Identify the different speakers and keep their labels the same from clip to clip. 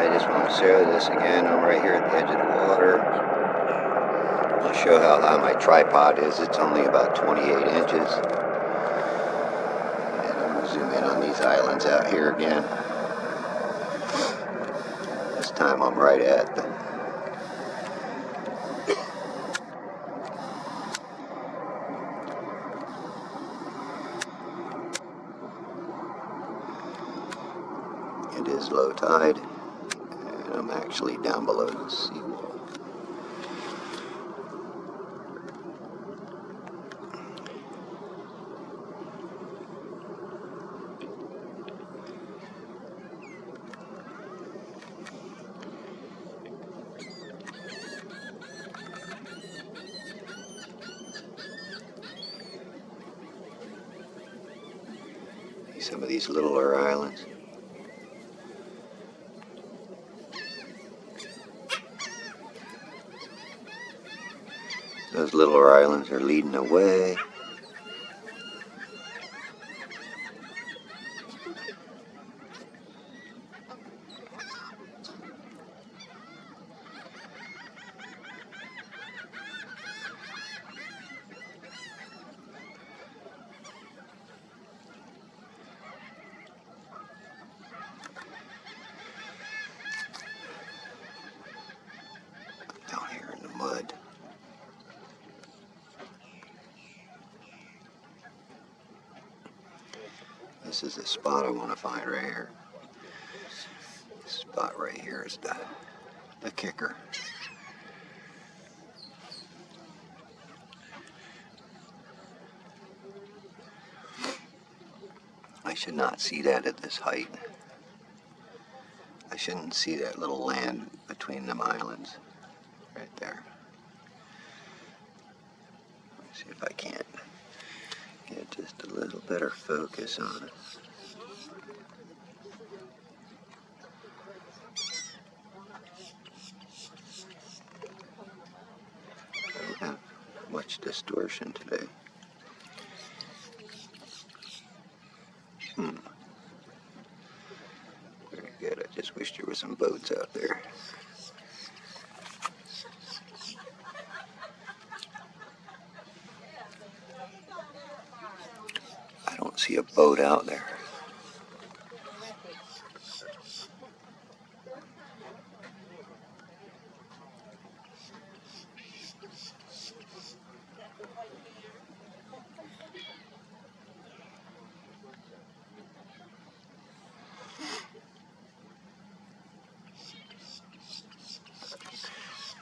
Speaker 1: I just want to show this again. I'm right here at the edge of the water. I'll show how high my tripod is. It's only about 28 inches. And I'm going to zoom in on these islands out here again. This time I'm right at the it is low tide, and I'm actually down below the seawall. See some of these littler islands. Those littler islands are leading the way. Down here in the mud. This is the spot I want to find right here. This spot right here is the kicker. I should not see that at this height. I shouldn't see that little land between them islands right there. Let me see if I can't get just a little better focus on it. I don't have much distortion today. Very good. I just wish there were some boats out there. I don't see a boat out there.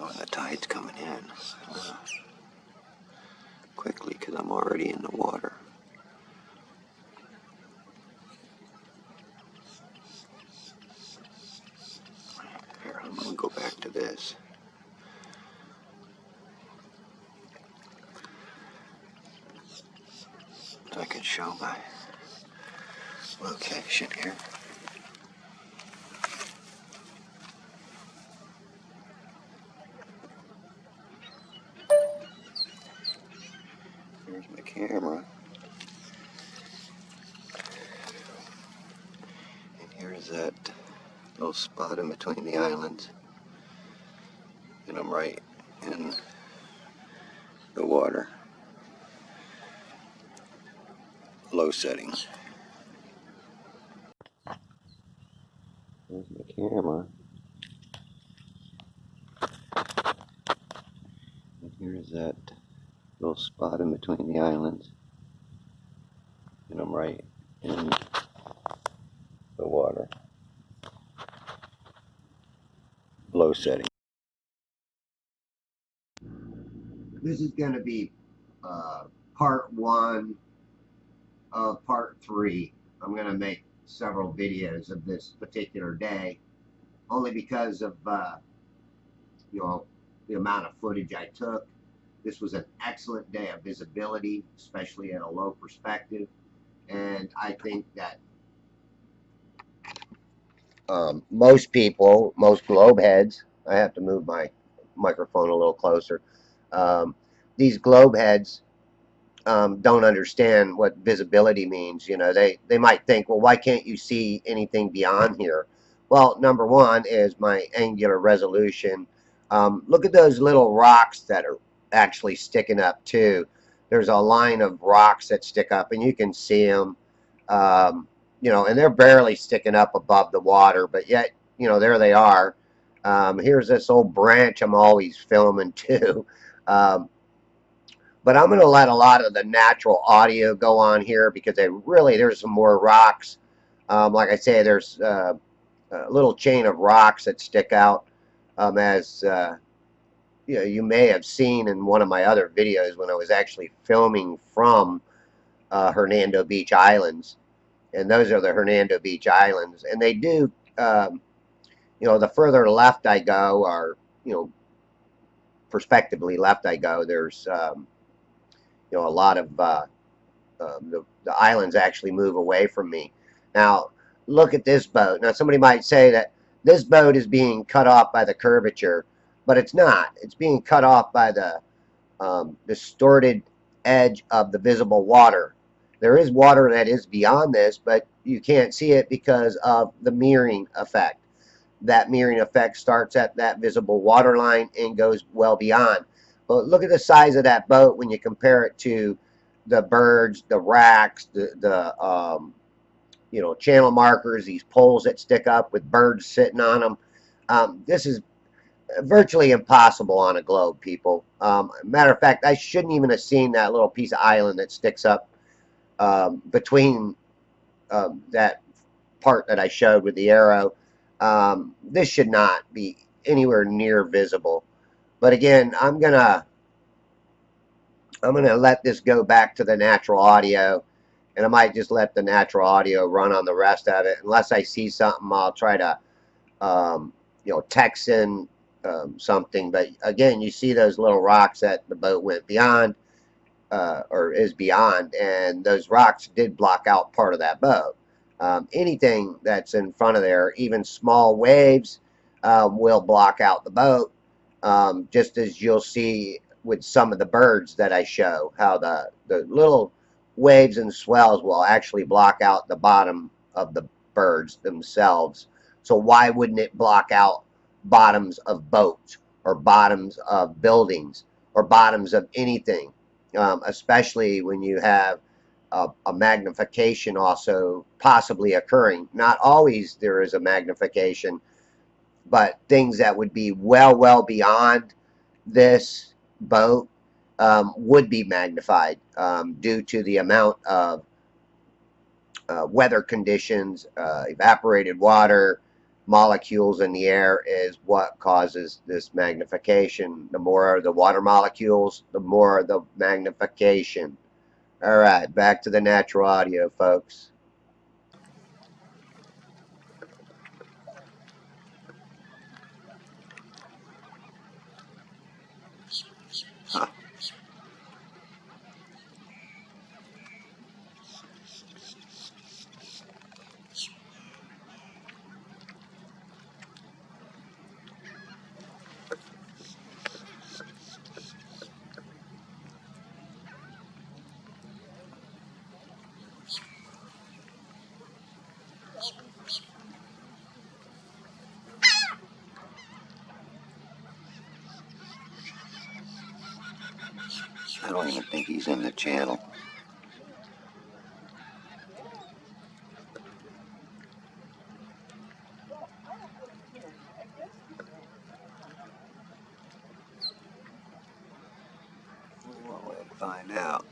Speaker 1: Oh, and the tide's coming in quickly because I'm already in the water. Here, I'm going to go back to this. So I can show my location here. Here's my camera. And here's that little spot in between the islands. And I'm right in the water. Low settings. There's my camera. And here's that little spot in between the islands. And I'm right in the water. Low setting. This is going to be part 1 of part 3. I'm going to make several videos of this particular day, only because of you know, the amount of footage I took. This was an excellent day of visibility, especially at a low perspective, and I think that most people, most globe heads, I have to move my microphone a little closer. These globe heads don't understand what visibility means. You know, they might think, well, why can't you see anything beyond here? Well, number one is my angular resolution. Look at those little rocks that are actually sticking up too. There's a line of rocks that stick up, and you can see them. Um, and they're barely sticking up above the water, but yet, there they are. Here's this old branch I'm always filming too. Um, but I'm going to let a lot of the natural audio go on here because there's some more rocks. Like I say, there's a little chain of rocks that stick out, as you may have seen in one of my other videos when I was actually filming from Hernando Beach Islands. And those are the Hernando Beach Islands. And they do, the further left I go, or, prospectively left I go, there's, a lot of the islands actually move away from me. Now, look at this boat. Now, somebody might say that this boat is being cut off by the curvature, but it's not. It's being cut off by the distorted edge of the visible water. There is water that is beyond this, but you can't see it because of the mirroring effect. That mirroring effect starts at that visible water line and goes well beyond. But look at the size of that boat when you compare it to the birds, the racks, the channel markers, these poles that stick up with birds sitting on them. This is virtually impossible on a globe, people. Matter of fact, I shouldn't even have seen that little piece of island that sticks up between that part that I showed with the arrow. This should not be anywhere near visible. But again, I'm gonna let this go back to the natural audio, and I might just let the natural audio run on the rest of it. Unless I see something, I'll try to text in something. But again, you see those little rocks that the boat went beyond, or is beyond, and those rocks did block out part of that boat. Anything that's in front of there, even small waves, will block out the boat, just as you'll see with some of the birds that I show, how the little waves and swells will actually block out the bottom of the birds themselves. So why wouldn't it block out bottoms of boats, or bottoms of buildings, or bottoms of anything, especially when you have a magnification also possibly occurring. Not always there is a magnification, but things that would be well beyond this boat would be magnified due to the amount of weather conditions, evaporated water, molecules in the air is what causes this magnification. The more the water molecules, the more the magnification. All right, back to the natural audio, folks. Huh. I don't even think he's in the channel. Well, we'll find out.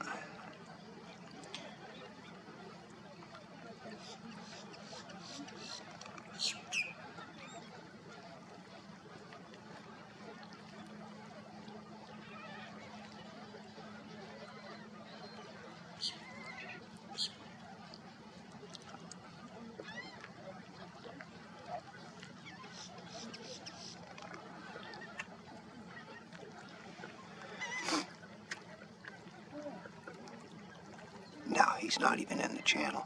Speaker 1: No, he's not even in the channel.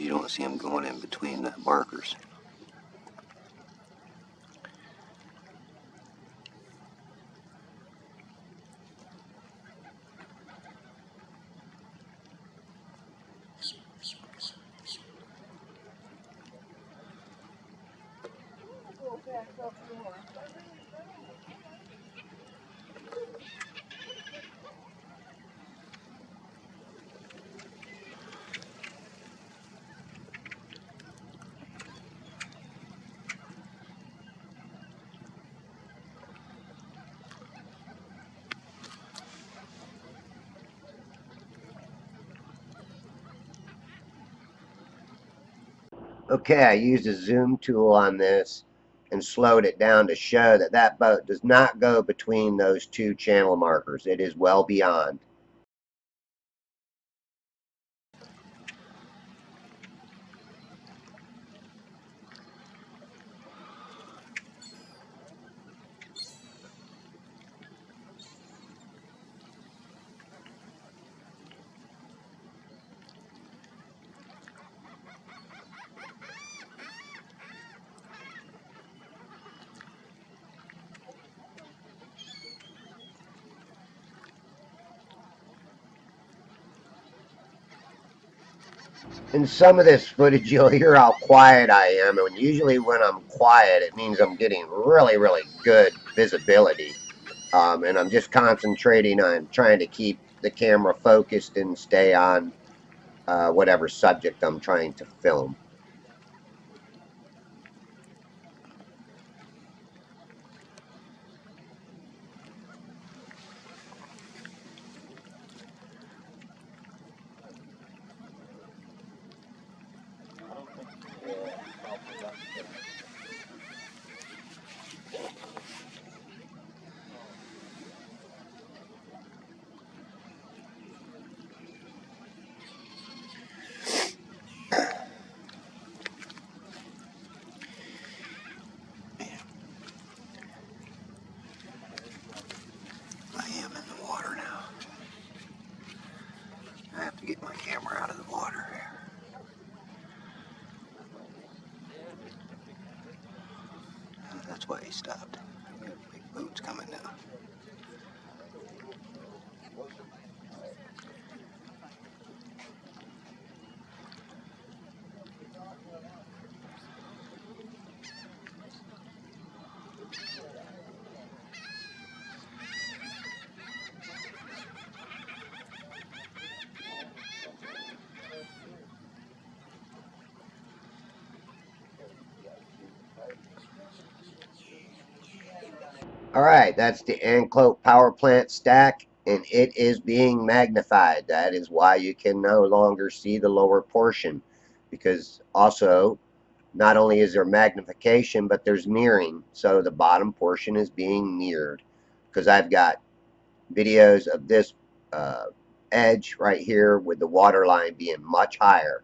Speaker 1: You don't see them going in between the markers. Okay, I used a zoom tool on this and slowed it down to show that that boat does not go between those two channel markers. It is well beyond. In some of this footage, you'll hear how quiet I am, and usually when I'm quiet, it means I'm getting really, really good visibility. And I'm just concentrating on trying to keep the camera focused and stay on whatever subject I'm trying to film. I am in the water now. I have to get my camera out of the water. That's why he stopped. We have big boats coming now. All right, that's the Anclote power plant stack, and it is being magnified. That is why you can no longer see the lower portion, because also not only is there magnification, but there's mirroring. So the bottom portion is being mirrored, because I've got videos of this edge right here with the water line being much higher.